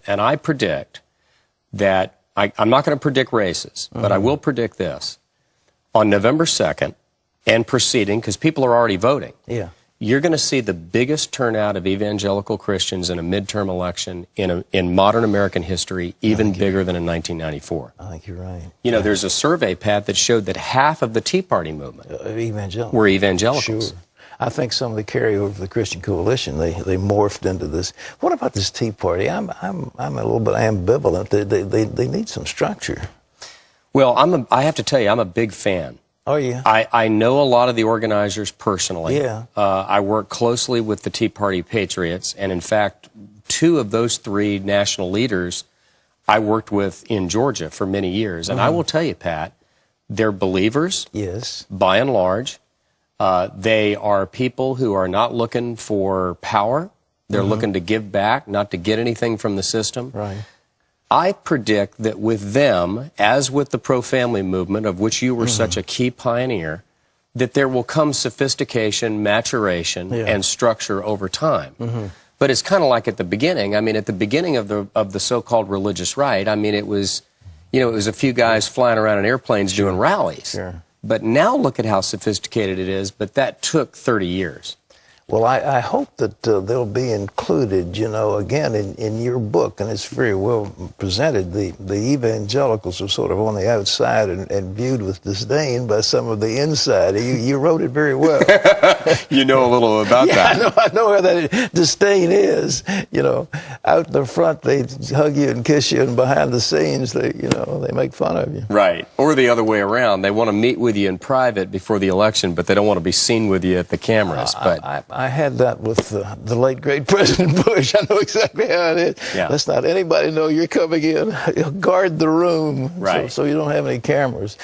And I predict that, I'm not going to predict races, but I will predict this. On November 2nd and proceeding, because people are already voting, you're going to see the biggest turnout of evangelical Christians in a midterm election in modern American history, even bigger than in 1994. I think you're right. You know, there's a survey, Pat, that showed that half of the Tea Party movement were evangelicals. Sure. I think some of the carryover of the Christian Coalition, they morphed into this. What about this Tea Party? I'm a little bit ambivalent. They need some structure. Well, I have to tell you, I'm a big fan. Oh, yeah? I know a lot of the organizers personally. Yeah. I work closely with the Tea Party Patriots, and in fact, 2 of those 3 national leaders I worked with in Georgia for many years. And I will tell you, Pat, they're believers, yes, by and large. They are people who are not looking for power. They're looking to give back, not to get anything from the system. Right. I predict that with them, as with the pro-family movement, of which you were such a key pioneer, that there will come sophistication, maturation, and structure over time. But it's kind of like at the beginning. I mean, at the beginning of the so-called religious right, I mean, it was, you know, it was a few guys flying around in airplanes doing rallies. Sure. But now look at how sophisticated it is, but that took 30 years. Well, I hope that they'll be included, you know, again, in your book, and it's very well presented. The evangelicals are sort of on the outside and viewed with disdain by some of the inside. You wrote it very well. You know a little about that. I know where that disdain is. You know, out in the front, they hug you and kiss you, and behind the scenes, they make fun of you. Right. Or the other way around. They want to meet with you in private before the election, but they don't want to be seen with you at the cameras. I had that with the late, great President Bush. I know exactly how it is. Yeah. Let's not anybody know you're coming in. Guard the room, right, so you don't have any cameras.